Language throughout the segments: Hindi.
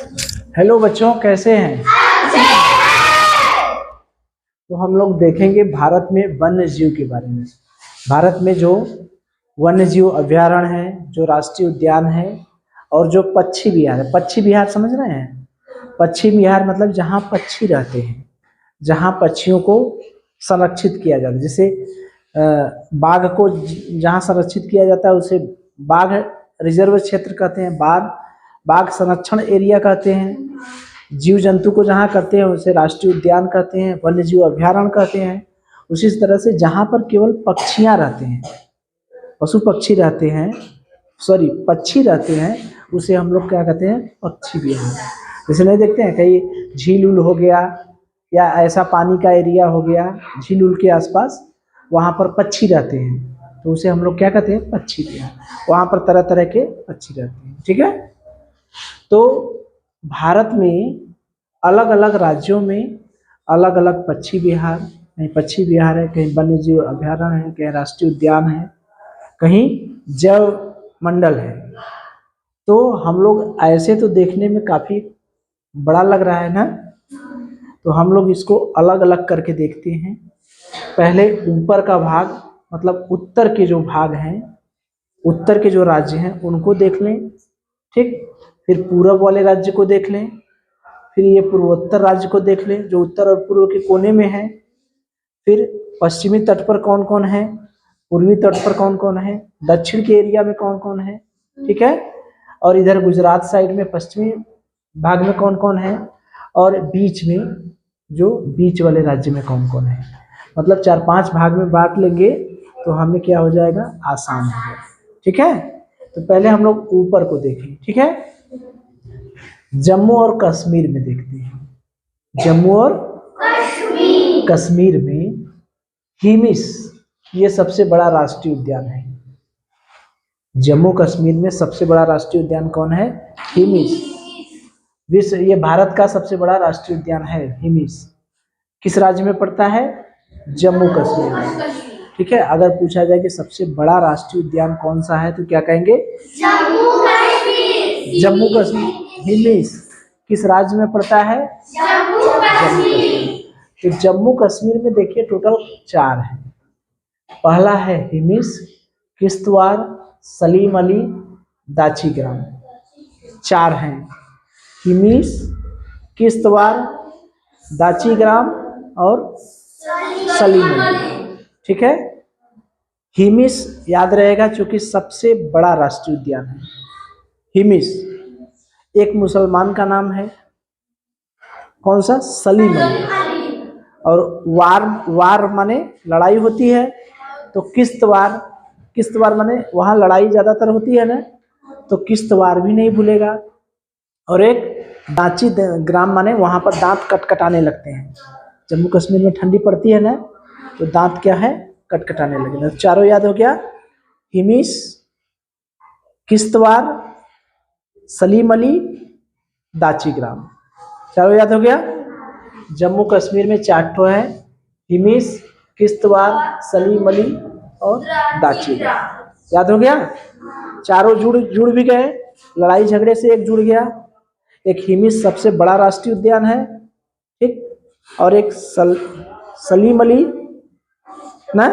हेलो बच्चों, कैसे हैं? तो हम लोग देखेंगे भारत में वन्य जीव के बारे में। भारत में जो वन्य जीव अभ्यारण्य है, जो राष्ट्रीय उद्यान है और जो पक्षी विहार है। पक्षी विहार समझ रहे हैं? पक्षी विहार मतलब जहाँ पक्षी रहते हैं, जहाँ पक्षियों को संरक्षित किया जाता है। जैसे बाघ को जहाँ संरक्षित किया जाता है उसे बाघ रिजर्व क्षेत्र कहते हैं, बाघ संरक्षण एरिया कहते हैं। जीव जंतु को जहाँ कहते हैं उसे राष्ट्रीय उद्यान कहते हैं, वन्य जीव अभ्यारण्य कहते हैं। उसी तरह से जहाँ पर केवल पक्षियाँ रहते हैं, पशु पक्षी रहते हैं, पक्षी रहते हैं, उसे हम लोग क्या कहते हैं? पक्षी विहार। जैसे नहीं देखते हैं कहीं झील उल हो गया या ऐसा पानी का एरिया हो गया, झील उल के आसपास वहाँ पर पक्षी रहते हैं, तो उसे हम लोग क्या कहते हैं? पक्षी विहार। वहाँ पर तरह तरह के पक्षी रहते हैं। ठीक है। तो भारत में अलग अलग राज्यों में अलग अलग पक्षी विहार, कहीं पक्षी विहार है, कहीं वन्य जीव अभ्यारण्य है, कहीं राष्ट्रीय उद्यान है, कहीं जैव मंडल है। तो हम लोग ऐसे तो देखने में काफी बड़ा लग रहा है ना, तो हम लोग इसको अलग अलग करके देखते हैं। पहले ऊपर का भाग मतलब उत्तर के जो भाग हैं, उत्तर के जो राज्य हैं उनको देख लें। ठीक। फिर पूर्व वाले राज्य को देख लें, फिर ये पूर्वोत्तर राज्य को देख लें जो उत्तर और पूर्व के कोने में है। फिर पश्चिमी तट पर कौन कौन है, पूर्वी तट पर कौन कौन है, दक्षिण के एरिया में कौन कौन है। ठीक है। और इधर गुजरात साइड में पश्चिमी भाग में कौन कौन है, और बीच में जो बीच वाले राज्य में कौन कौन है। मतलब 4-5 भाग में बांट लेंगे तो हमें क्या हो जाएगा? आसान हो जाएगा। ठीक है। तो पहले हम लोग ऊपर को देखें। ठीक है। जम्मू और कश्मीर में देखते हैं। जम्मू और कश्मीर में हिमिस ये सबसे बड़ा राष्ट्रीय उद्यान है। जम्मू कश्मीर में सबसे बड़ा राष्ट्रीय उद्यान कौन है? हिमिस। विश्व ये भारत का सबसे बड़ा राष्ट्रीय उद्यान है हिमिस। किस राज्य में पड़ता है? जम्मू कश्मीर में। ठीक है। अगर पूछा जाए कि सबसे बड़ा राष्ट्रीय उद्यान कौन सा है तो क्या कहेंगे? जम्मू कश्मीर। हिमिस किस राज्य में पड़ता है? जम्मू कश्मीर। तो जम्मू कश्मीर में देखिए टोटल 4 है। पहला है हिमिस, किश्तवाड़, सलीम अली, दाची ग्राम। 4 हैं, हिमिस, किश्तवाड़, दाची ग्राम और सलीम अली। ठीक है। हिमिस याद रहेगा क्योंकि सबसे बड़ा राष्ट्रीय उद्यान है हिमिस। एक मुसलमान का नाम है, कौन सा? सलीम अली। और वार माने लड़ाई होती है, तो किश्तवाड़ माने वहाँ लड़ाई ज़्यादातर होती है ना, तो किश्तवाड़ भी नहीं भूलेगा। और एक दाची ग्राम माने वहाँ पर दांत कटकटाने लगते हैं। जम्मू कश्मीर में ठंडी पड़ती है ना, तो दांत क्या है? कटकटाने लगे। तो 4 याद हो गया, हिमिस, किश्तवाड़, सलीम अली, दाची ग्राम। 4 याद हो गया। जम्मू कश्मीर में 4 है, हिमिस, किश्तवाड़, सलीम अली और दाची ग्राम। याद हो गया। 4 जुड़ भी गए, लड़ाई झगड़े से एक जुड़ गया। एक हिमिस सबसे बड़ा राष्ट्रीय उद्यान है, ठीक, और एक सलीम अली ना,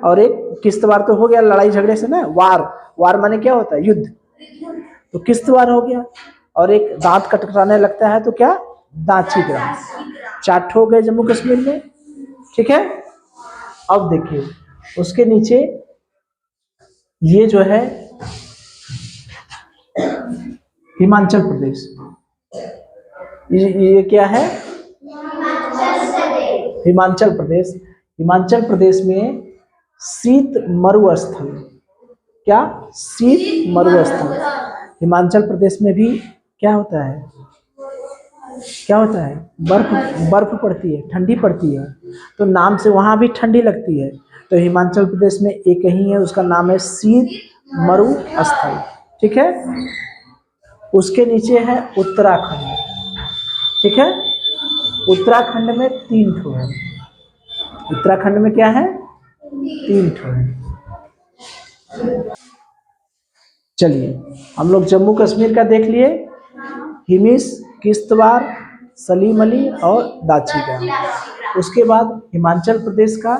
और एक किश्तवाड़ तो हो गया लड़ाई झगड़े से ना, वार माने क्या होता है? युद्ध, तो किश्तवाड़ हो गया। और एक दांत कटकटाने लगता है तो क्या? दाची ग्राम। 4 हो गए जम्मू कश्मीर में। ठीक है। अब देखिए उसके नीचे ये जो है हिमाचल प्रदेश। ये क्या है? हिमाचल प्रदेश। हिमाचल प्रदेश में शीत मरुस्थल। क्या? शीत मरुस्थल। हिमाचल प्रदेश में भी क्या होता है? क्या होता है? बर्फ पड़ती है, ठंडी पड़ती है, तो नाम से वहाँ भी ठंडी लगती है। तो हिमाचल प्रदेश में एक ही है, उसका नाम है शीत मरुस्थल। ठीक है। उसके नीचे है उत्तराखंड। ठीक है। उत्तराखंड में 3 ठो है। उत्तराखंड में क्या है? 3 ठो है। चलिए हम लोग जम्मू कश्मीर का देख लिए, हिमिस, किश्तवाड़, सलीम अली और दाची ग्राम। उसके बाद हिमाचल प्रदेश का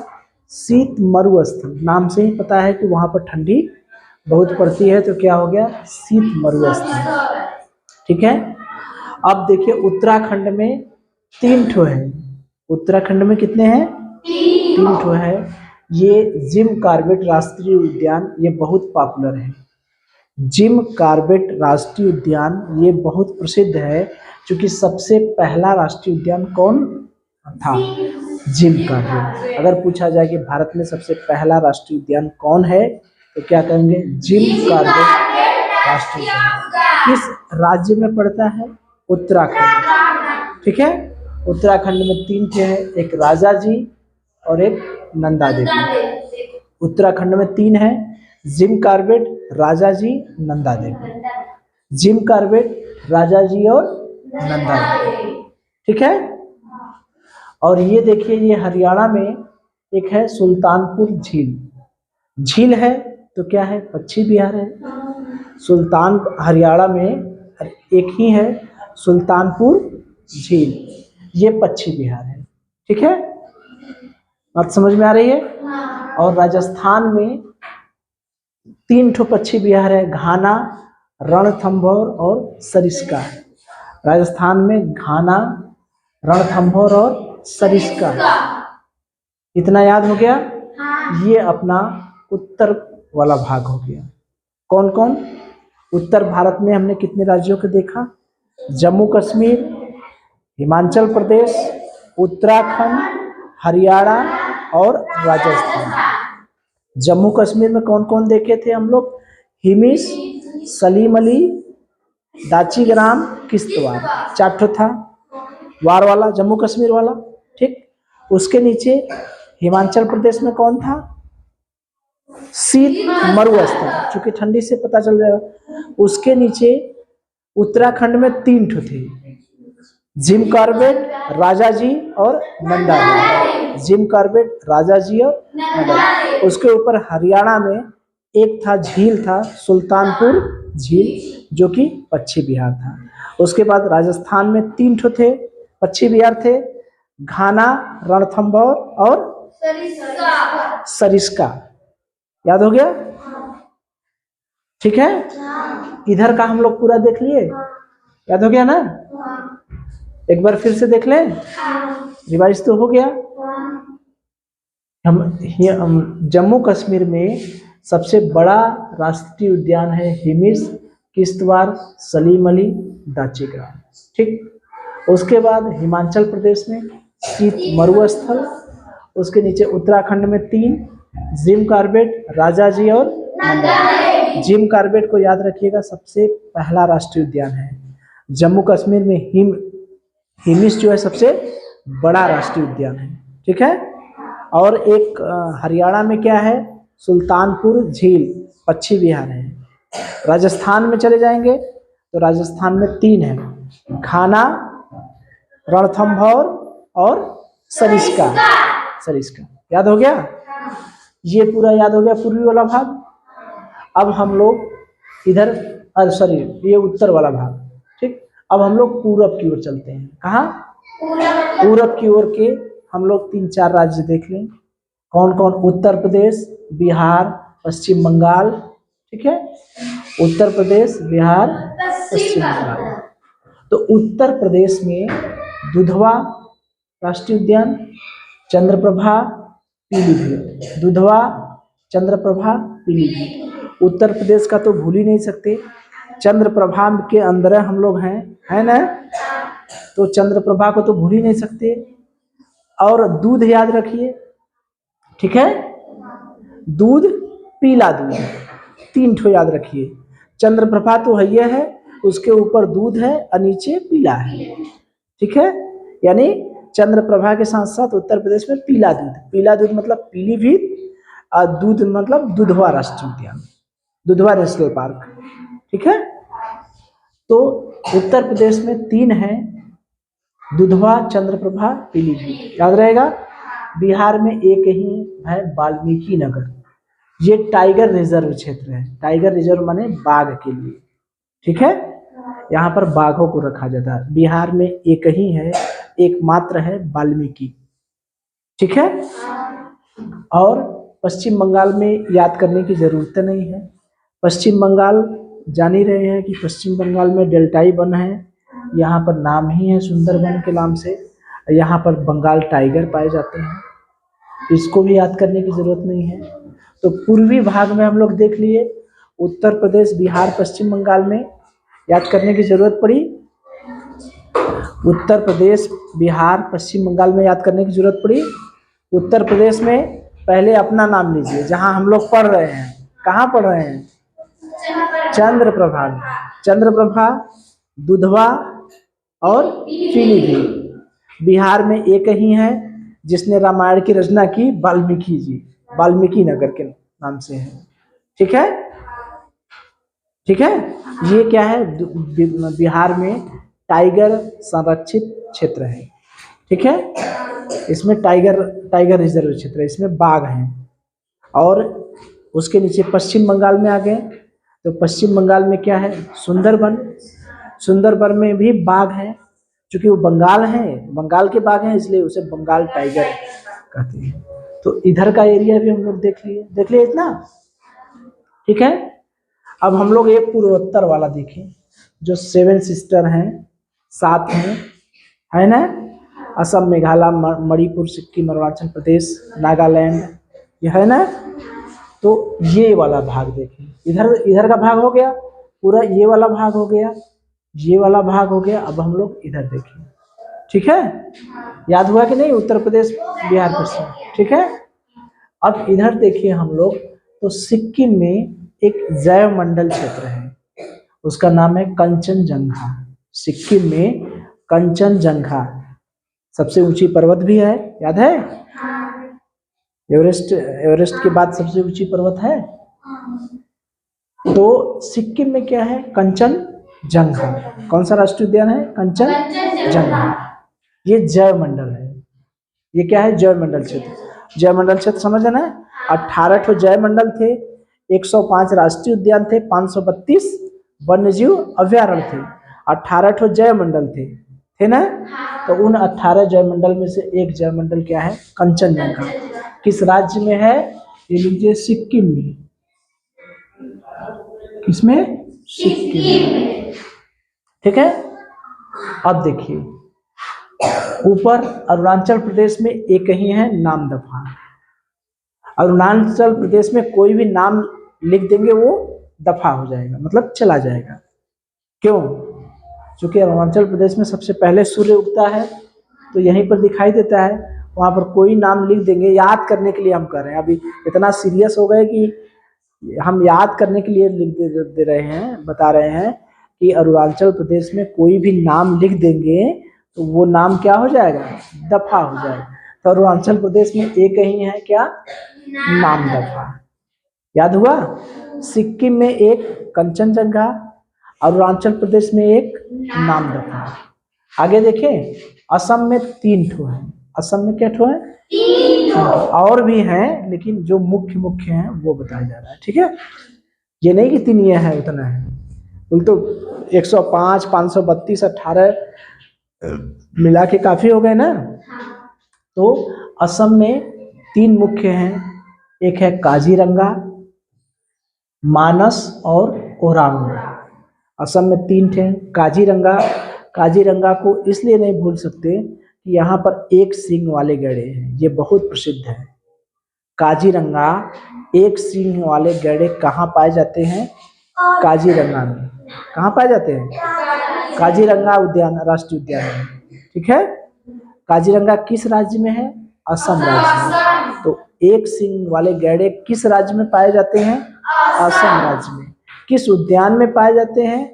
शीत मरुस्थल, नाम से ही पता है कि वहाँ पर ठंडी बहुत पड़ती है, तो क्या हो गया, शीत मरुस्थल। ठीक है। अब देखिए उत्तराखंड में 3 ठो है। उत्तराखंड में कितने हैं, 3 ठो है। ये जिम कॉर्बेट राष्ट्रीय उद्यान, ये बहुत पॉपुलर है। जिम कॉर्बेट राष्ट्रीय उद्यान ये बहुत प्रसिद्ध है, क्योंकि सबसे पहला राष्ट्रीय उद्यान कौन था, जिम कॉर्बेट। अगर पूछा जाए कि भारत में सबसे पहला राष्ट्रीय उद्यान कौन है, तो क्या कहेंगे, जिम कॉर्बेट राष्ट्रीय उद्यान। किस राज्य में पड़ता है, उत्तराखंड। ठीक है। उत्तराखंड में 3 थे हैं, एक राजा जी और एक नंदा देवी। उत्तराखंड में 3 है, जिम कॉर्बेट, राजा जी, नंदा देवी। जिम कॉर्बेट, राजा जी और नंदा देवी। ठीक है। और ये देखिए, ये हरियाणा में एक है सुल्तानपुर झील। झील है तो क्या है, पश्चिम बिहार है। सुल्तान हरियाणा में एक ही है, सुल्तानपुर झील, ये पश्चिम बिहार है। ठीक है, बात समझ में आ रही है। और राजस्थान में 3 ठो पश्चिम बिहार है, घाना, रणथंभौर और सरिस्का। राजस्थान में घाना, रणथंभौर और सरिस्का। इतना याद हो गया। ये अपना उत्तर वाला भाग हो गया। कौन कौन, उत्तर भारत में हमने कितने राज्यों को देखा, जम्मू कश्मीर, हिमाचल प्रदेश, उत्तराखंड, हरियाणा और राजस्थान। जम्मू कश्मीर में कौन कौन देखे थे हम लोग, हिमिस, सलीम अली, दाची ग्राम, किश्तवाड़, 4 ठो था, वार वाला, जम्मू कश्मीर वाला। ठीक। उसके नीचे हिमाचल प्रदेश में कौन था, शीत मरुस्थल, चूंकि ठंडी से पता चल जाएगा। उसके नीचे उत्तराखंड में 3 ठो थे, जिम कॉर्बेट, राजा जी और नंदा देवी। जिम कॉर्बेट, राजा जी और नंदा देवी। उसके ऊपर हरियाणा में एक था, झील था, सुल्तानपुर झील, जो कि पश्चिम बिहार था। उसके बाद राजस्थान में 3 ठो थे, पश्चिम बिहार थे, घाना, रणथंभौर और सरिस्का। याद हो गया। ठीक है। इधर का हम लोग पूरा देख लिए, याद हो गया ना। एक बार फिर से देख लें, रिवाइज तो हो गया। हम जम्मू कश्मीर में सबसे बड़ा राष्ट्रीय उद्यान है हिमिस, किश्तवाड़, सलीम अली, दाची ग्राम। ठीक। उसके बाद हिमाचल प्रदेश में शीत मरुस्थल। उसके नीचे उत्तराखंड में 3, जिम कॉर्बेट, राजा जी और नंदा देवी। जिम कॉर्बेट को याद रखिएगा, सबसे पहला राष्ट्रीय उद्यान है। जम्मू कश्मीर में हिमिस जो है सबसे बड़ा राष्ट्रीय उद्यान है। ठीक है। और एक हरियाणा में क्या है, सुल्तानपुर झील, पश्चिम बिहार है। राजस्थान में चले जाएंगे तो राजस्थान में 3 है, घाना, रणथंभौर और सरिस्का। याद हो गया। ये पूरा याद हो गया, पूर्वी वाला भाग। अब हम लोग इधर, सॉरी, ये उत्तर वाला भाग। ठीक। अब हम लोग पूरब की ओर चलते हैं। कहाँ, पूरब की ओर के हम लोग 3-4 राज्य देख लें। कौन कौन, उत्तर प्रदेश, बिहार, पश्चिम बंगाल। ठीक है, उत्तर प्रदेश, बिहार, पश्चिम बंगाल। तो उत्तर प्रदेश में दुधवा राष्ट्रीय उद्यान, चंद्रप्रभा, पीलीभीत। दुधवा, चंद्रप्रभा, पीलीभीत। उत्तर प्रदेश का तो भूल ही नहीं सकते, चंद्रप्रभा के अंदर हम लोग हैं, है ना, तो चंद्रप्रभा को तो भूल ही नहीं सकते। और दूध याद रखिए। ठीक है, दूध, पीला दूध, 3 ठो याद रखिए। चंद्रप्रभा तो है, उसके ऊपर दूध है और नीचे पीला है। ठीक है, यानी चंद्रप्रभा के साथ साथ उत्तर प्रदेश में पीला दूध मतलब पीलीभीत, और दूध मतलब दुधवा राष्ट्रीय उद्यान, दुधवा नेशनल पार्क। ठीक है, तो उत्तर प्रदेश में 3 है, दुधवा, चंद्रप्रभा, पीलीभीत, याद रहेगा। बिहार में एक ही है, वाल्मीकि नगर, ये टाइगर रिजर्व क्षेत्र है। टाइगर रिजर्व माने बाघ के लिए। ठीक है, यहाँ पर बाघों को रखा जाता है। बिहार में एक ही है, एकमात्र है वाल्मीकि। ठीक है। और पश्चिम बंगाल में याद करने की जरूरत नहीं है। पश्चिम बंगाल जान ही रहे हैं कि पश्चिम बंगाल में डेल्टाई वन है, यहाँ पर नाम ही है सुंदरबन के नाम से। यहाँ पर बंगाल टाइगर पाए जाते हैं, इसको भी याद करने की जरूरत नहीं है। तो पूर्वी भाग में हम लोग देख लिए, उत्तर प्रदेश, बिहार, पश्चिम बंगाल में याद करने की जरूरत पड़ी। उत्तर प्रदेश, बिहार, पश्चिम बंगाल में याद करने की जरूरत पड़ी। उत्तर प्रदेश में पहले अपना नाम लीजिए, जहां हम लोग पढ़ रहे हैं। कहाँ पढ़ रहे हैं? चंद्रप्रभा। चंद्रप्रभा, दुधवा और पीलीभीत। बिहार में एक ही है जिसने रामायण की रचना की, वाल्मीकि जी, वाल्मीकि नगर के नाम से है। ठीक है, ठीक है। ये क्या है? बिहार में टाइगर संरक्षित क्षेत्र है। ठीक है, इसमें टाइगर रिजर्व क्षेत्र है, इसमें बाघ हैं। और उसके नीचे पश्चिम बंगाल में आ गए, तो पश्चिम बंगाल में क्या है? सुंदरबन। सुंदरबन में भी बाघ है, क्योंकि वो बंगाल है, बंगाल के बाघ हैं, इसलिए उसे बंगाल टाइगर कहते हैं। तो इधर का एरिया भी हम लोग देख लिए इतना। ठीक है, अब हम लोग एक पूर्वोत्तर वाला देखें, जो 7 सिस्टर हैं, 7 हैं, है ना? असम, मेघालय, मणिपुर, सिक्किम, अरुणाचल प्रदेश, नागालैंड, ये है ना? तो ये वाला भाग देखें। इधर का भाग हो गया पूरा, ये वाला भाग हो गया, ये वाला भाग हो गया। अब हम लोग इधर देखें। ठीक है, याद हुआ कि नहीं? उत्तर प्रदेश, बिहार, पश्चिम। ठीक है, अब इधर देखिए हम लोग, तो सिक्किम में एक जैव मंडल क्षेत्र है, उसका नाम है कंचनजंगा। सिक्किम में कंचनजंगा सबसे ऊंची पर्वत भी है, याद है? एवरेस्ट के बाद सबसे ऊंची पर्वत है। तो सिक्किम में क्या है? कंचनजंगा। कौन सा राष्ट्रीय उद्यान है? कंचनजंगा। ये जैव मंडल है। ये क्या है? जैव मंडल क्षेत्र। जैव मंडल क्षेत्र समझ ना? 18 ठो जैव मंडल थे, 105 राष्ट्रीय उद्यान थे, 532 वन्यजीव अभ्यारण्य थे, 18 ठो जैव मंडल थे ना? तो उन 18 जैव मंडल में से एक जैव मंडल क्या है? कंचनजंगा। किस राज्य में है? ये लीजिए, सिक्किम में। किसमें? सिक्किम में। ठीक है, अब देखिए ऊपर अरुणाचल प्रदेश में एक ही है, नामदफा। अरुणाचल प्रदेश में कोई भी नाम लिख देंगे वो दफा हो जाएगा, मतलब चला जाएगा। क्यों? क्योंकि अरुणाचल प्रदेश में सबसे पहले सूर्य उगता है, तो यहीं पर दिखाई देता है। वहाँ पर कोई नाम लिख देंगे, याद करने के लिए हम कर रहे हैं। अभी इतना सीरियस हो गए कि हम याद करने के लिए लिख दे रहे हैं, बता रहे हैं कि अरुणाचल प्रदेश में कोई भी नाम लिख देंगे तो वो नाम क्या हो जाएगा? दफा हो जाएगा। तो अरुणाचल प्रदेश में एक ही है, क्या? नामदफा। याद हुआ? सिक्किम में एक कंचनजंगा, अरुणाचल प्रदेश में एक नामदफा। आगे देखें, असम में 3 ठो है। असम में क्या ठो है? 3 ठो। और भी हैं, लेकिन जो मुख्य हैं वो बताया जा रहा है। ठीक है, ये नहीं कि 3 ये है, उतना है। तो 105, 532, 18 मिला के काफी हो गए ना? तो असम में 3 मुख्य हैं, एक है काजीरंगा, मानस और ओरांग। असम में 3 थे। काजीरंगा, काजीरंगा को इसलिए नहीं भूल सकते कि यहाँ पर एक सींग वाले गैड़े हैं, ये बहुत प्रसिद्ध है। काजीरंगा एक सींग वाले गैड़े कहाँ पाए जाते हैं? काजीरंगा में। कहाँ पाए जाते हैं? काजीरंगा उद्यान, राष्ट्रीय उद्यान में। ठीक है, काजीरंगा किस राज्य में है? असम राज्य में। तो एक सींग वाले गैड़े किस राज्य में पाए जाते हैं? असम राज्य में। किस उद्यान में पाए जाते हैं?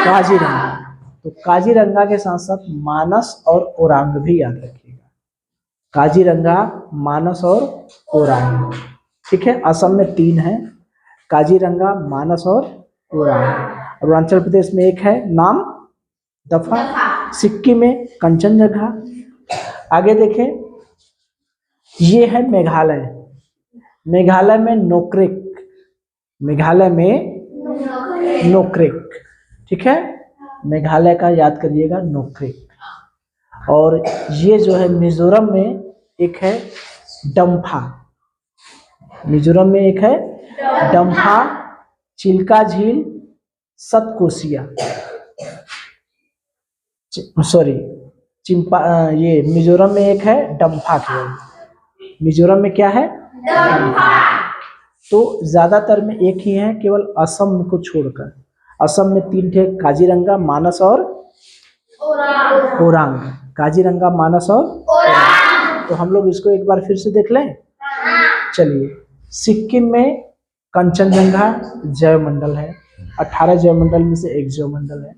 काजीरंगा। तो काजीरंगा के साथ साथ मानस और ओरांग भी याद रखिएगा। काजीरंगा, मानस और ओरांग। ठीक है, असम में 3 है, काजीरंगा, मानस और ओरांग। अरुणाचल प्रदेश में एक है, नाम दफा। सिक्किम में कंचनजंगा। आगे देखें, ये है मेघालय। मेघालय में नोक्रेक। मेघालय में नोक्रेक। ठीक है, मेघालय का याद करिएगा नोक्रेक। और ये जो है मिजोरम में एक है डम्फा, मिजोरम में एक है डम्फा, चिल्का झील, सतकोसिया, सॉरी चिंपा, ये मिजोरम में एक है डम्फा केवल, मिजोरम में क्या है डम्फा। तो ज्यादातर में एक ही है केवल असम को छोड़कर, असम में 3 थे, काजीरंगा, मानस और ओरांग, काजीरंगा, मानस और ओरांग। तो हम लोग इसको एक बार फिर से देख लें। चलिए, सिक्किम में कंचनजंगा जैवमंडल है, 18 जैवमंडल में से एक जैवमंडल है।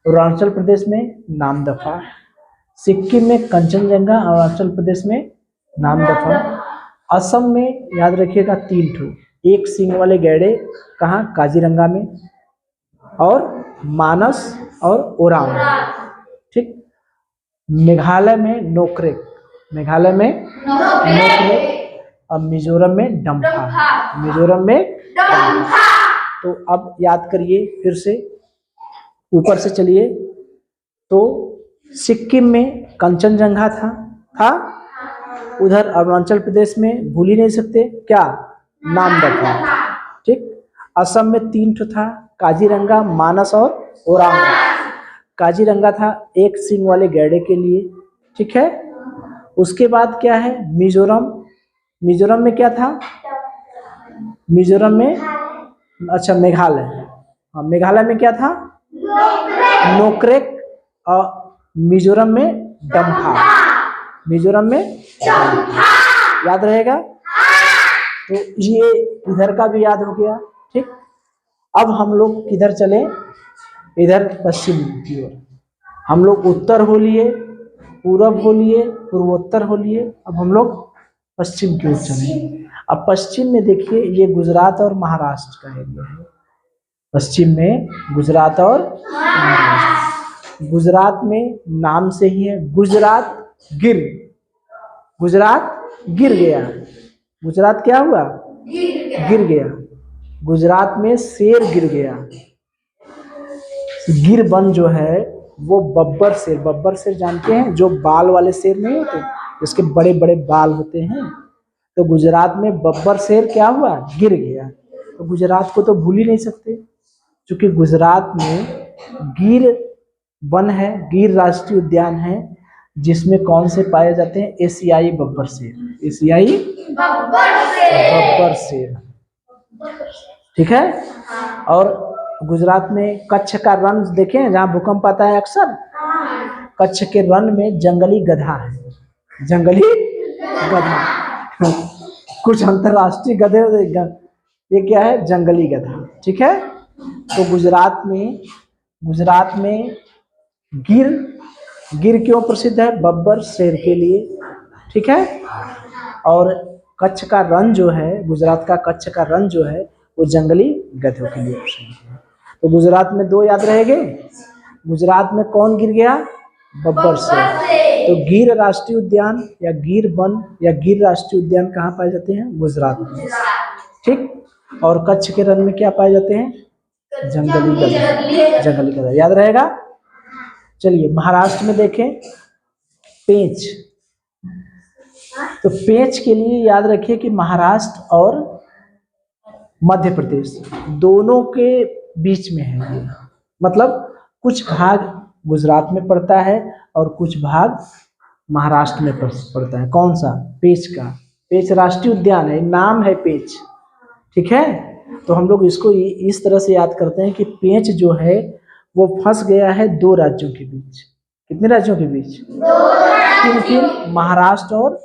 अरुणाचल प्रदेश में नामदफा, सिक्किम में कंचनजंगा, अरुणाचल प्रदेश में नामदफा। असम में याद रखिएगा 3 ठो, एक सींग वाले गैंडे कहाँ, काजीरंगा में, और मानस और ओरांग, ठीक। मेघालय में नोक्रेक, मेघालय में नोक्रेक, अब मिजोरम में डम्फा, मिजोरम में डम्फा। तो अब याद करिए फिर से, ऊपर से चलिए। तो सिक्किम में कंचनजंगा था, उधर अरुणाचल प्रदेश में भूल ही नहीं सकते क्या, नामदफा, ठीक। असम में 3 ठो था, काजीरंगा, मानस और ओरांग। काजीरंगा था एक सींग वाले गैंडे के लिए, ठीक है। उसके बाद क्या है, मिजोरम, मिजोरम में क्या था, मिजोरम में, अच्छा मेघालय, हाँ मेघालय में क्या था, नोक्रेक, और मिजोरम में डम्फा, मिजोरम में डम्फा, याद रहेगा। तो ये इधर का भी याद हो गया, ठीक। अब हम लोग किधर चले, इधर पश्चिम की ओर, हम लोग उत्तर हो लिए, पूरब हो लिए, पूर्वोत्तर हो लिए, अब हम लोग पश्चिम की ओर चले। अब पश्चिम में देखिए, ये गुजरात और महाराष्ट्र का एरिया है, पश्चिम में गुजरात और महाराष्ट्र। गुजरात में नाम से ही है गुजरात गिर, गुजरात गिर गया, गुजरात क्या हुआ, गिर गया। गुजरात में शेर गिर गया, गिर वन जो है वो बब्बर शेर, बब्बर शेर जानते हैं, जो बाल वाले शेर नहीं होते, इसके बड़े बड़े बाल होते हैं। तो गुजरात में बब्बर शेर क्या हुआ, गिर गया। तो गुजरात को तो भूल ही नहीं सकते, क्योंकि गुजरात में गिर वन है, गिर राष्ट्रीय उद्यान है, जिसमें कौन से पाए जाते हैं, एशियाई बब्बर शेर, एशियाई बब्बर शेर, ठीक है। और गुजरात में कच्छ का रण देखें, जहाँ भूकंप आता है अक्सर, कच्छ के रण में जंगली गधा है, जंगली गधा कुछ अंतरराष्ट्रीय गधे, ये क्या है, जंगली गधा, ठीक है। तो गुजरात में गिर, गिर क्यों प्रसिद्ध है, बब्बर शेर के लिए, ठीक है। और कच्छ का रण जो है, गुजरात का कच्छ का रण जो है वो जंगली गधों के लिए प्रसिद्ध है। तो गुजरात में 2 याद रहेंगे, गुजरात में कौन गिर गया, बब्बर शेर। तो गिर राष्ट्रीय उद्यान या गिर वन या गिर राष्ट्रीय उद्यान कहाँ पाए जाते हैं, गुजरात में, ठीक। और कच्छ के रण में क्या पाए जाते हैं, जंगली गधा, जंगली गधा, याद रहेगा। चलिए, महाराष्ट्र में देखें पेंच, तो पेंच के लिए याद रखिए कि महाराष्ट्र और मध्य प्रदेश दोनों के बीच में है ये, मतलब कुछ भाग गुजरात में पड़ता है और कुछ भाग महाराष्ट्र में पड़ता है। कौन सा, पेंच का, पेंच राष्ट्रीय उद्यान है, नाम है पेंच, ठीक है। तो हम लोग इसको इस तरह से याद करते हैं कि पेंच जो है वो फंस गया है 2 राज्यों के बीच, कितने राज्यों के बीच, 2 किन, महाराष्ट्र और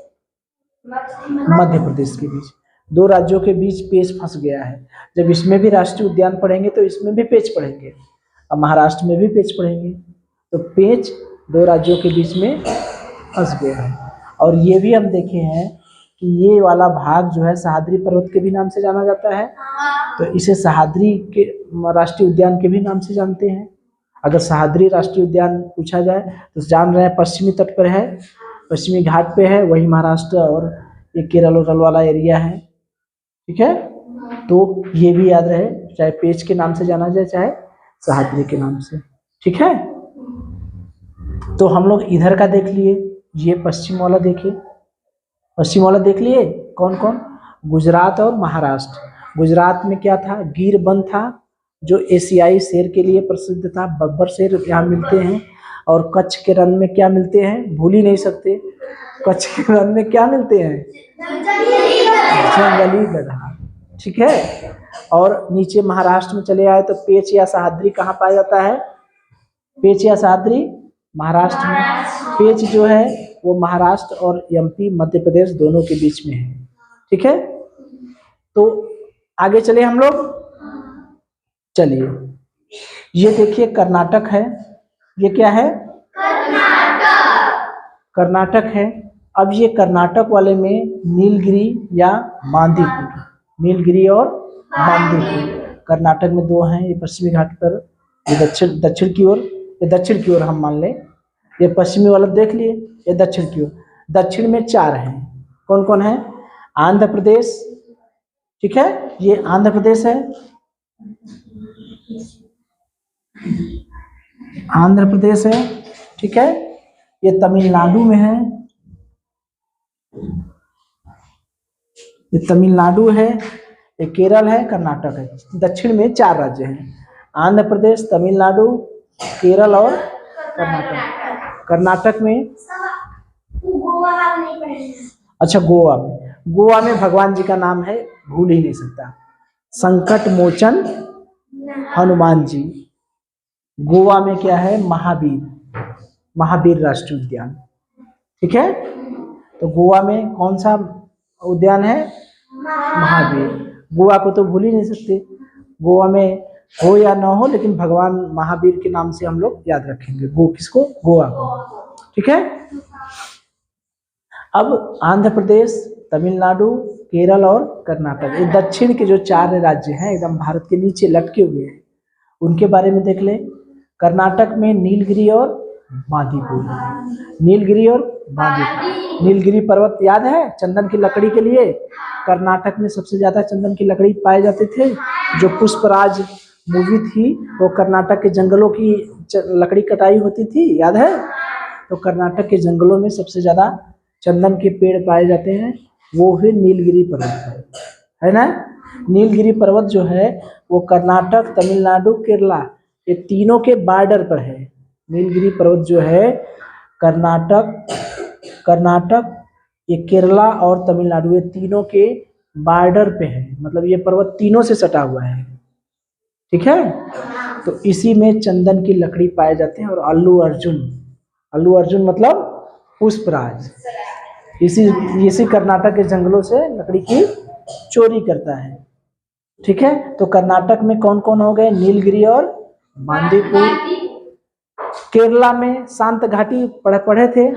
मध्य प्रदेश के बीच, 2 राज्यों के बीच पेंच फंस गया है। जब इसमें भी राष्ट्रीय उद्यान पढ़ेंगे तो इसमें भी पेंच पढ़ेंगे, अब महाराष्ट्र में भी पेंच पढ़ेंगे। तो पेंच 2 राज्यों के बीच में फंस गया है। और ये भी हम देखे हैं कि ये वाला भाग जो है सह्याद्री पर्वत के भी नाम से जाना जाता है, तो इसे सह्याद्री के राष्ट्रीय उद्यान के भी नाम से जानते हैं। अगर सह्याद्री राष्ट्रीय उद्यान पूछा जाए तो जान रहे हैं पश्चिमी तट पर है, पश्चिमी घाट पे है, वही महाराष्ट्र और ये केरल उरल वाला एरिया है, ठीक है। तो ये भी याद रहे, चाहे पेंच के नाम से जाना जाए चाहे सह्याद्री के नाम से। ठीक है, तो हम लोग इधर का देख लिए, ये पश्चिम वाला देखिए, पश्चिम वाला देख लिए कौन कौन, गुजरात और महाराष्ट्र। गुजरात में क्या था, गिर वन था जो एशियाई शेर के लिए प्रसिद्ध था, बब्बर शेर यहाँ मिलते हैं। और कच्छ के रण में क्या मिलते हैं, भूल ही नहीं सकते, कच्छ के रण में क्या मिलते हैं, जंगली गधा, ठीक है। और नीचे महाराष्ट्र में चले आए तो पेच या सह्याद्री कहाँ पाया जाता है, पेच या सह्याद्री महाराष्ट्र में। पेच जो है वो महाराष्ट्र और एमपी मध्य प्रदेश दोनों के बीच में है, ठीक है। तो आगे चले हम लोग, चलिए ये देखिए कर्नाटक है, ये क्या है, कर्नाटक है। अब ये कर्नाटक वाले में नीलगिरी या मांदीपुर, नीलगिरी और मांदीपुर कर्नाटक में दो हैं। ये पश्चिमी घाट पर, ये दक्षिण की ओर, ये दक्षिण की ओर हम मान लें, ये पश्चिमी वाला देख लिए, ये दक्षिण की ओर। दक्षिण में 4 हैं, कौन कौन है, आंध्र प्रदेश, ठीक है, ये आंध्र प्रदेश है, आंध्र प्रदेश है, ठीक है। ये तमिलनाडु में है, ये तमिलनाडु है, ये केरल है, कर्नाटक है। दक्षिण में 4 राज्य हैं, आंध्र प्रदेश, तमिलनाडु, केरल और कर्नाटक। कर्नाटक में अच्छा गोवा में भगवान जी का नाम है, भूल ही नहीं सकता, संकट मोचन हनुमान जी। गोवा में क्या है, महावीर राष्ट्रीय उद्यान, ठीक है। तो गोवा में कौन सा उद्यान है, महावीर। गोवा को तो भूल ही नहीं सकते, गोवा में हो या ना हो लेकिन भगवान महावीर के नाम से हम लोग याद रखेंगे, किसको, गोवा को, ठीक है। अब आंध्र प्रदेश, तमिलनाडु, केरल और कर्नाटक, ये दक्षिण के जो 4 राज्य हैं एकदम भारत के नीचे लटके हुए हैं, उनके बारे में देख ले। कर्नाटक में नीलगिरी और बांदीपुर, नीलगिरी और बांदीपुर। नीलगिरी पर्वत याद है, चंदन की लकड़ी के लिए कर्नाटक में सबसे ज्यादा चंदन की लकड़ी पाए जाते थे। जो पुष्पराज मूवी थी वो कर्नाटक के जंगलों की लकड़ी कटाई होती थी, याद है। तो कर्नाटक के जंगलों में सबसे ज्यादा चंदन के पेड़ पाए जाते हैं, वो है नीलगिरी पर्वत है ना। नीलगिरी पर्वत जो है वो कर्नाटक, तमिलनाडु, केरला, ये तीनों के बॉर्डर पर है। नीलगिरी पर्वत जो है कर्नाटक, ये केरला और तमिलनाडु, ये तीनों के बॉर्डर पे है, मतलब ये पर्वत तीनों से सटा हुआ है, ठीक है। तो इसी में चंदन की लकड़ी पाए जाते हैं। और अल्लू अर्जुन मतलब पुष्पराज, इसी कर्नाटक के जंगलों से लकड़ी की चोरी करता है, ठीक है। तो कर्नाटक में कौन कौन हो गए, नीलगिरी और बांदीपुर। केरला में शांत घाटी पढ़े थे,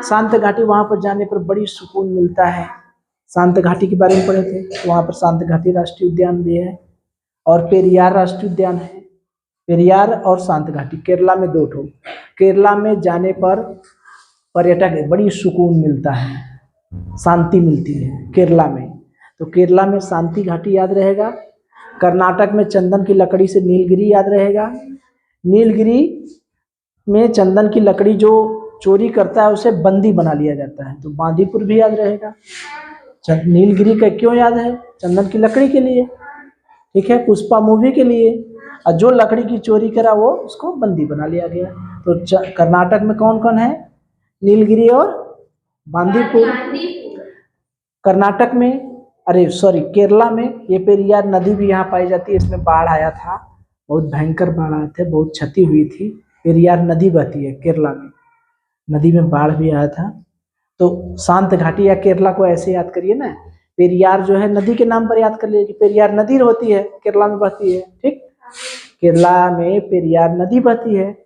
शांत घाटी, वहां पर जाने पर बड़ी सुकून मिलता है। शांत घाटी के बारे में पढ़े थे, तो वहां पर शांत घाटी राष्ट्रीय उद्यान भी है। और पेरियार राष्ट्रीय उद्यान है, पेरियार और शांत घाटी केरला में 2 ठो। केरला में जाने पर पर्यटक बड़ी सुकून मिलता है, शांति मिलती है केरला में, तो केरला में शांति घाटी याद रहेगा। कर्नाटक में चंदन की लकड़ी से नीलगिरी याद रहेगा। नीलगिरी में चंदन की लकड़ी जो चोरी करता है उसे बंदी बना लिया जाता है, तो बांदीपुर भी याद रहेगा। नीलगिरी का क्यों याद है, चंदन की लकड़ी के लिए, ठीक है, पुष्पा मूवी के लिए। और जो लकड़ी की चोरी करा वो उसको बंदी बना लिया गया। तो कर्नाटक में कौन कौन है, नीलगिरी और बांदीपुर। कर्नाटक में केरला में ये पेरियार नदी भी यहाँ पाई जाती है, इसमें बाढ़ आया था, बहुत भयंकर बाढ़ आए थे, बहुत क्षति हुई थी। पेरियार नदी बहती है केरला में, नदी में बाढ़ भी आया था। तो शांत घाटी या केरला को ऐसे याद करिए ना, पेरियार जो है नदी के नाम पर याद कर लीजिए, पेरियार नदी होती है केरला में बहती है, ठीक। केरला में पेरियार नदी बहती है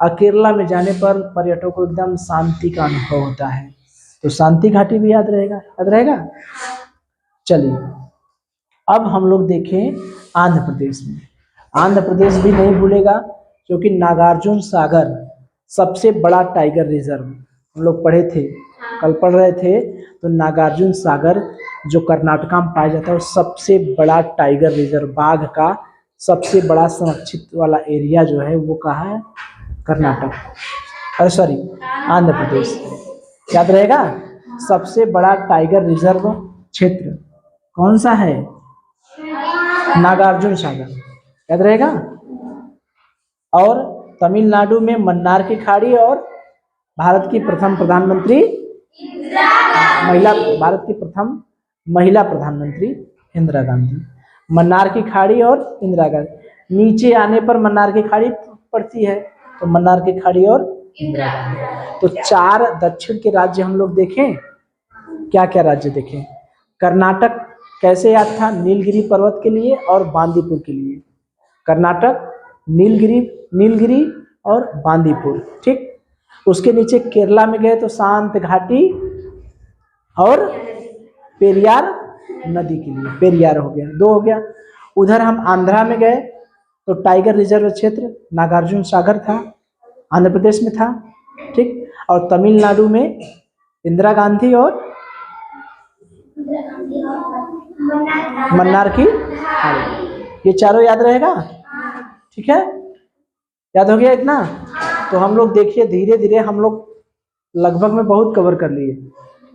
और केरला में जाने पर पर्यटकों को एकदम शांति का अनुभव होता है, तो शांति घाटी भी याद रहेगा। चलिए अब हम लोग देखें आंध्र प्रदेश में। आंध्र प्रदेश भी नहीं भूलेगा क्योंकि नागार्जुन सागर सबसे बड़ा टाइगर रिजर्व, हम लोग पढ़े थे, कल पढ़ रहे थे। तो नागार्जुन सागर जो कर्नाटका में पाया जाता है, वो सबसे बड़ा टाइगर रिजर्व, बाघ का सबसे बड़ा संरक्षित वाला एरिया जो है वो कहाँ है, कर्नाटक, अरे सॉरी आंध्र प्रदेश। याद रहेगा। सबसे बड़ा टाइगर रिजर्व क्षेत्र कौन सा है? नागार्जुन सागर। याद रहेगा। और तमिलनाडु में मन्नार की खाड़ी और भारत की प्रथम प्रधानमंत्री भारत की प्रथम महिला प्रधानमंत्री इंदिरा गांधी। मन्नार की खाड़ी और इंदिरा गांधी। नीचे आने पर मन्नार की खाड़ी पड़ती है, तो मन्नार की खाड़ी और इंदिरा गांधी। तो 4 दक्षिण के राज्य हम लोग देखें। क्या क्या राज्य देखें? कर्नाटक कैसे याद था? नीलगिरी पर्वत के लिए और बांदीपुर के लिए। कर्नाटक, नीलगिरी और बांदीपुर। ठीक। उसके नीचे केरला में गए तो शांत घाटी और पेरियार नदी के लिए। पेरियार हो गया, 2 हो गया। उधर हम आंध्रा में गए तो टाइगर रिजर्व क्षेत्र नागार्जुन सागर था, आंध्र प्रदेश में था। ठीक। और तमिलनाडु में इंदिरा गांधी और मन्नार की खाड़ी। ये चारों याद रहेगा। ठीक है, याद हो गया इतना। तो हम लोग देखिए धीरे धीरे हम लोग लगभग में बहुत कवर कर लिए।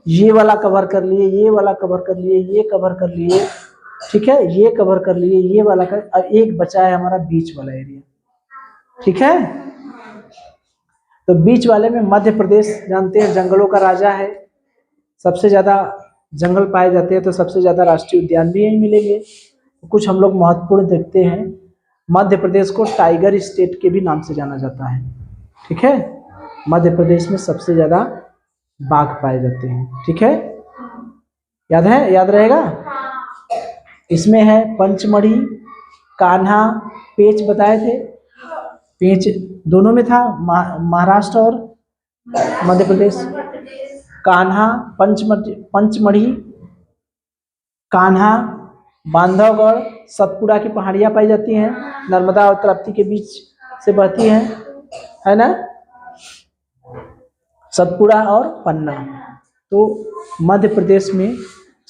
ये वाला कवर कर लिए, ये वाला कवर कर लिए, ये कवर कर लिए। ठीक है, ये कवर कर लिए, ये वाला कर। अब एक बचा है हमारा बीच वाला एरिया। ठीक है, तो बीच वाले में मध्य प्रदेश जानते हैं जंगलों का राजा है। सबसे ज्यादा जंगल पाए जाते हैं, तो सबसे ज्यादा राष्ट्रीय उद्यान भी यहीं मिलेंगे। तो कुछ हम लोग महत्वपूर्ण देखते हैं। मध्य प्रदेश को टाइगर स्टेट के भी नाम से जाना जाता है। ठीक है, मध्य प्रदेश में सबसे ज्यादा बाघ पाए जाते हैं। ठीक है, याद है, याद रहेगा। इसमें है पंचमढ़ी, कान्हा, पेंच बताए थे। पेंच दोनों में था, महाराष्ट्र और मध्य प्रदेश। कान्हा, पंचमढ़ी, कान्हा, बांधवगढ़, सतपुड़ा की पहाड़ियां पाई जाती हैं, नर्मदा और तप्ती के बीच से बहती है ना, सतपुड़ा और पन्ना। तो मध्य प्रदेश में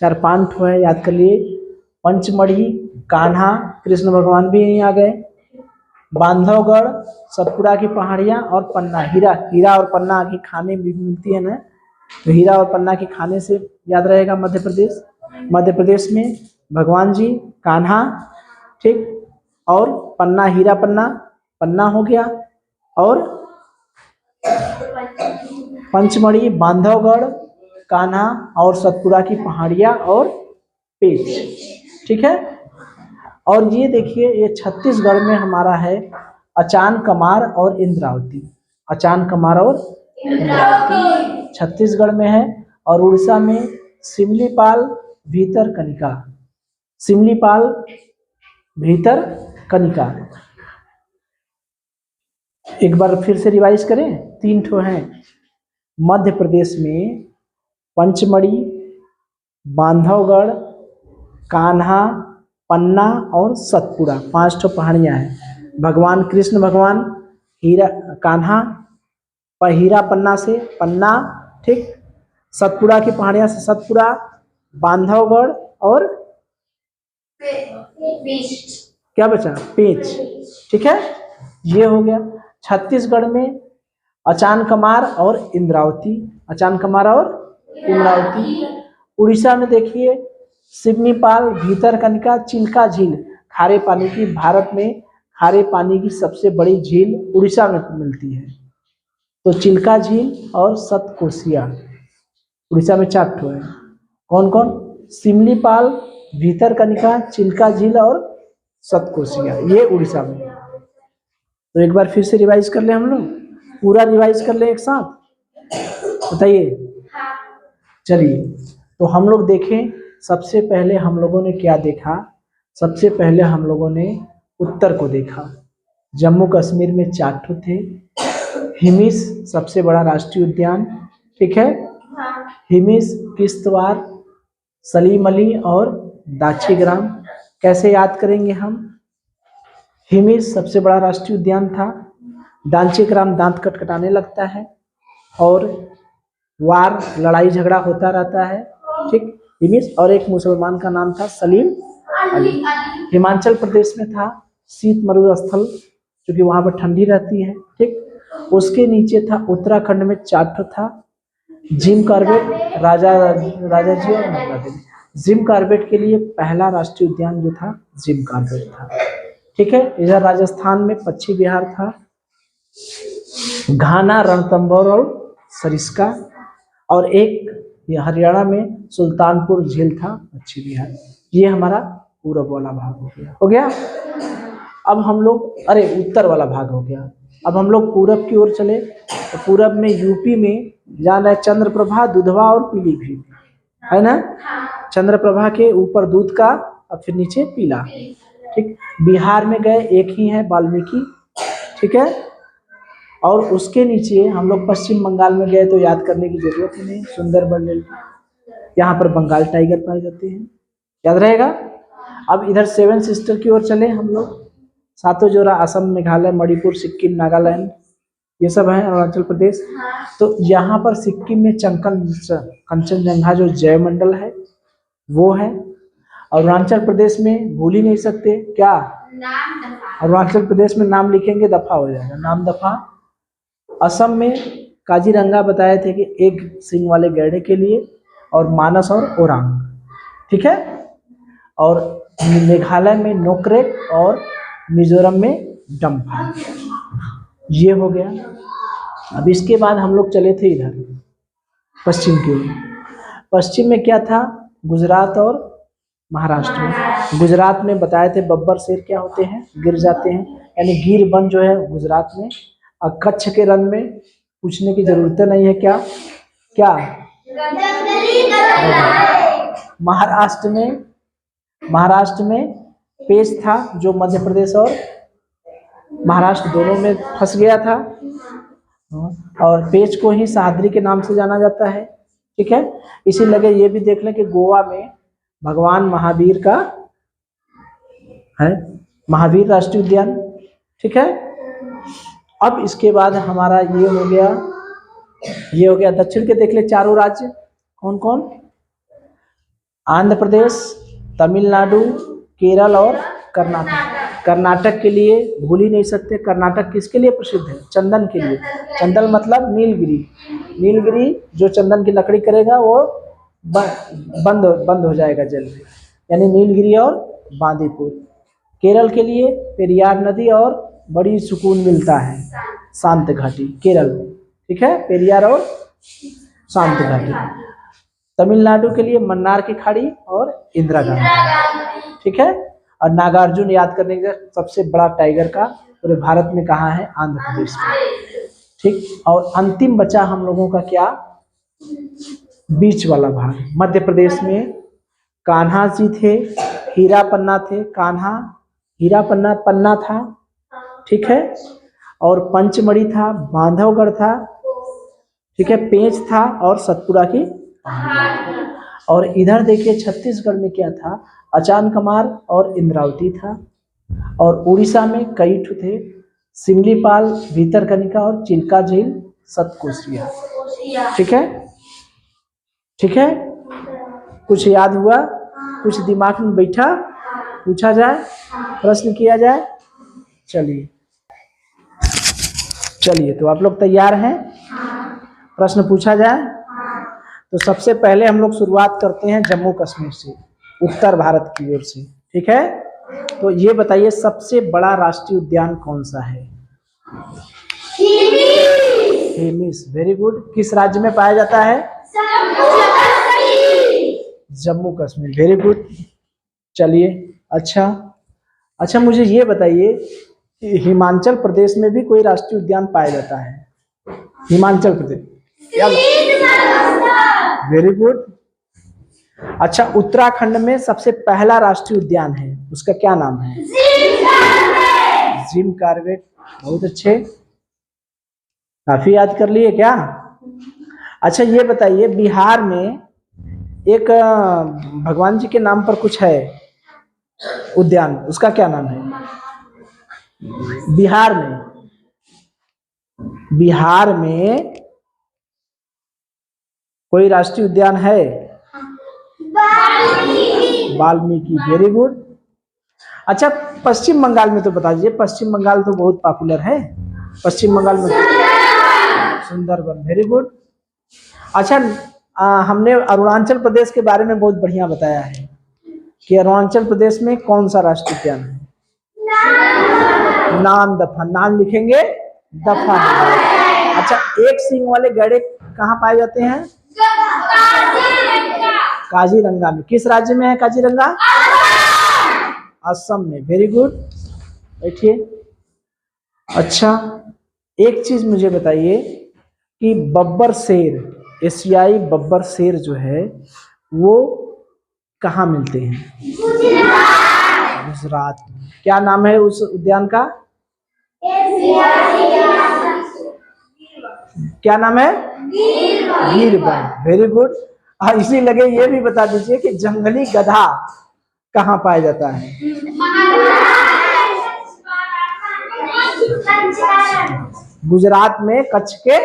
4-5 ठो है, याद कर लिए। पंचमढ़ी, कान्हा, कृष्ण भगवान भी यहीं आ गए, बांधवगढ़, सतपुड़ा की पहाड़ियां और पन्ना। हीरा और पन्ना की खाने भी मिलती है ना, तो हीरा और पन्ना के खाने से याद रहेगा मध्य प्रदेश। मध्य प्रदेश में भगवान जी, कान्हा, ठीक, और पन्ना, हीरा पन्ना हो गया, और पंचमढ़ी, बांधवगढ़, कान्हा और सतपुड़ा की पहाड़ियां और पेंच। ठीक है, और ये देखिए ये छत्तीसगढ़ में हमारा है अचान कमार और इंद्रावती। अचान कमार और इंद्रावती छत्तीसगढ़ में है। और उड़ीसा में सिमलीपाल, भीतरकनिका। सिमलीपाल, भीतरकनिका। एक बार फिर से रिवाइज करें, 3 ठो हैं मध्य प्रदेश में। पंचमढ़ी, बांधवगढ़, कान्हा, पन्ना और सतपुड़ा, 5 ठो पहाड़ियां हैं। भगवान कृष्ण भगवान हीरा, कान्हा हीरा पन्ना से पन्ना, ठीक, सतपुड़ा की पहाड़ियां से सतपुड़ा, बांधवगढ़ और क्या बचा? पेंच। ठीक है, ये हो गया। छत्तीसगढ़ में अचान कमार और इंद्रावती, अचान कमार और इंद्रावती। उड़ीसा में देखिए सिमलीपाल, भीतरकनिका, चिल्का झील, खारे पानी की, भारत में खारे पानी की सबसे बड़ी झील उड़ीसा में मिलती है। तो चिल्का झील और सतकोसिया उड़ीसा में 4 ठो है। कौन कौन? सिमलीपाल, भीतरकनिका, चिल्का झील और सतकोसिया, ये उड़ीसा में। तो एक बार फिर से रिवाइज कर ले, हम लोग पूरा रिवाइज कर ले एक साथ, बताइए। चलिए, तो हम लोग देखें सबसे पहले हम लोगों ने क्या देखा। सबसे पहले हम लोगों ने उत्तर को देखा। जम्मू कश्मीर में 4 ठो थे। हिमिस सबसे बड़ा राष्ट्रीय उद्यान, ठीक है। हिमिस, किश्तवाड़, सलीम अली और दाक्षीग्राम। कैसे याद करेंगे हम? हिमिस सबसे बड़ा राष्ट्रीय उद्यान था। दाक्षीग्राम दांत कटकटाने लगता है और वार, लड़ाई झगड़ा होता रहता है, ठीक। हिमिस, और एक मुसलमान का नाम था सलीम अली। हिमाचल प्रदेश में था शीत मरुस्थल, क्योंकि वहां पर ठंडी रहती है, ठीक। उसके नीचे था उत्तराखंड में 4 ठो था। जिम कॉर्बेट, राजा राजा जी और नंदा देवी। जिम कॉर्बेट के लिए पहला राष्ट्रीय उद्यान जो था जिम कॉर्बेट था। ठीक है, इधर राजस्थान में पश्चिम बिहार था, घाना, रणथंभौर और सरिस्का, और एक ये हरियाणा में सुल्तानपुर झील था पश्चिम बिहार। ये हमारा पूरब वाला भाग हो गया। अब हम लोग, अरे उत्तर वाला भाग हो गया। अब हम लोग पूरब की ओर चले तो पूरब में यूपी में जाना है चंद्रप्रभा, दुधवा और पीलीभीत, है ना। चंद्रप्रभा के ऊपर दूध का और फिर नीचे पीला। ठीक, बिहार में गए एक ही है वाल्मीकि, ठीक है। और उसके नीचे हम लोग पश्चिम बंगाल में गए तो याद करने की जरूरत ही नहीं, सुंदरबन, यहाँ पर बंगाल टाइगर पाए जाते हैं, याद रहेगा। अब इधर 7 सिस्टर की ओर चले हम लोग, सातों जोड़ा, असम, मेघालय, मणिपुर, सिक्किम, नागालैंड, ये सब है, अरुणाचल प्रदेश। तो यहाँ पर सिक्किम में कंचनजंगा जो जयमंडल है वो है। अरुणाचल प्रदेश में भूल ही नहीं सकते क्या, अरुणाचल प्रदेश में नाम लिखेंगे दफा हो जाएगा, नाम दफा। असम में काजीरंगा बताए थे कि एक सिंग वाले गैंडे के लिए, और मानस और ओरांग, ठीक है। और मेघालय में नोक्रेक और मिजोरम में डम्फा। ये हो गया। अब इसके बाद हम लोग चले थे इधर पश्चिम की ओर। पश्चिम में क्या था, गुजरात और महाराष्ट्र में। गुजरात में बताए थे बब्बर शेर क्या होते हैं, गिर जाते हैं, यानी गिर वन जो है गुजरात में। और कच्छ के रण में पूछने की जरूरत नहीं है, क्या क्या महाराष्ट्र में पेच था जो मध्य प्रदेश और महाराष्ट्र दोनों में फंस गया था, और पेच को ही सह्याद्री के नाम से जाना जाता है, ठीक है। इसी लगे ये भी देख लें कि गोवा में भगवान महावीर का है, महावीर राष्ट्रीय उद्यान, ठीक है। अब इसके बाद हमारा ये हो गया दक्षिण के देख ले चारों राज्य कौन कौन, आंध्र प्रदेश, तमिलनाडु, केरल और कर्नाटक। कर्नाटक के लिए भूल ही नहीं सकते, कर्नाटक किसके लिए प्रसिद्ध है, चंदन के लिए। चंदन मतलब नीलगिरी जो चंदन की लकड़ी करेगा वो बंद हो जाएगा जल में, यानी नीलगिरी और बांदीपुर। केरल के लिए पेरियार नदी और बड़ी सुकून मिलता है शांत घाटी, केरल, ठीक है, पेरियार और शांत घाटी। तमिलनाडु के लिए मन्नार की खाड़ी और इंदिरा गांधी, ठीक है। और नागार्जुन याद करने के सबसे बड़ा टाइगर का पूरे भारत में कहाँ है, आंध्र प्रदेश में, ठीक। और अंतिम बचा हम लोगों का क्या, बीच वाला भाग, मध्य प्रदेश में कान्हा जी थे, हीरा पन्ना थे, कान्हा हीरा पन्ना था, ठीक है। और पंचमढ़ी था, बांधवगढ़ था, ठीक है, पेंच था और सतपुड़ा की। और इधर देखिए छत्तीसगढ़ में क्या था, अचान कमार और इंद्रावती था। और उड़ीसा में कई ठो थे, सिमलीपाल, भीतरकनिका और चिल्का झील, सतकोसिया, ठीक है, ठीक है। कुछ याद हुआ, कुछ दिमाग में बैठा, पूछा जाए, प्रश्न किया जाए। चलिए तो आप लोग तैयार हैं, प्रश्न पूछा जाए। तो सबसे पहले हम लोग शुरुआत करते हैं जम्मू कश्मीर से, उत्तर भारत की ओर से, ठीक है। तो ये बताइए सबसे बड़ा राष्ट्रीय उद्यान कौन सा है, हिमिस, वेरी गुड। किस राज्य में पाया जाता है, जम्मू कश्मीर, वेरी गुड। चलिए अच्छा मुझे ये बताइए कि हिमाचल प्रदेश में भी कोई राष्ट्रीय उद्यान पाया जाता है, हिमाचल प्रदेश, वेरी गुड। अच्छा, उत्तराखंड में सबसे पहला राष्ट्रीय उद्यान है, उसका क्या नाम है, जिम कॉर्बेट, बहुत अच्छे, काफी याद कर लिए क्या। अच्छा ये बताइए बिहार में एक भगवान जी के नाम पर कुछ है उद्यान, उसका क्या नाम है, बिहार में कोई राष्ट्रीय उद्यान है, वाल्मीकि, वेरी गुड। अच्छा पश्चिम बंगाल में तो बता दीजिए, पश्चिम बंगाल तो बहुत पॉपुलर है, पश्चिम बंगाल में सुंदरबन, वेरी गुड। अच्छा, हमने अरुणाचल प्रदेश के बारे में बहुत बढ़िया बताया है कि अरुणाचल प्रदेश में कौन सा राष्ट्रीय उद्यान है? नामदफा, नाम लिखेंगे दफा। अच्छा, एक सींग वाले गैंडे कहाँ पाए जाते हैं? काजीरंगा में। किस राज्य में है काजीरंगा? असम में, वेरी गुड। बैठिए। अच्छा, एक चीज मुझे बताइए कि बब्बर शेर, एशियाई बब्बर शेर जो है वो कहाँ मिलते हैं? गुजरात में। क्या नाम है उस उद्यान का? क्या नाम है? गीरवन, वेरी गुड। और इसी लगे ये भी बता दीजिए कि जंगली गधा कहाँ पाया जाता है? गुजरात में कच्छ के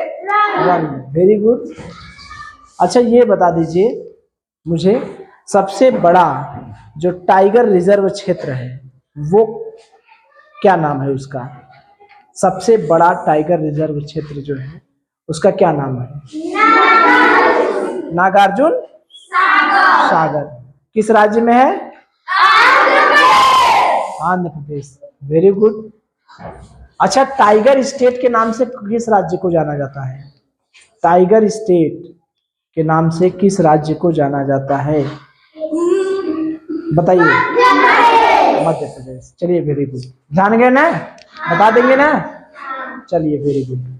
रण में, वेरी गुड। अच्छा, ये बता दीजिए मुझे सबसे बड़ा जो टाइगर रिजर्व क्षेत्र है वो क्या नाम है उसका? सबसे बड़ा टाइगर रिजर्व क्षेत्र जो है उसका क्या नाम है? नागार्जुन सागर। किस राज्य में है? Andhra Pradesh, very good. अच्छा, टाइगर स्टेट के नाम से किस राज्य को जाना जाता है? टाइगर स्टेट के नाम से किस राज्य को जाना जाता है? बताइए। मध्य प्रदेश। चलिए, वेरी गुड। जान गए ना? बता देंगे ना? चलिए, वेरी गुड।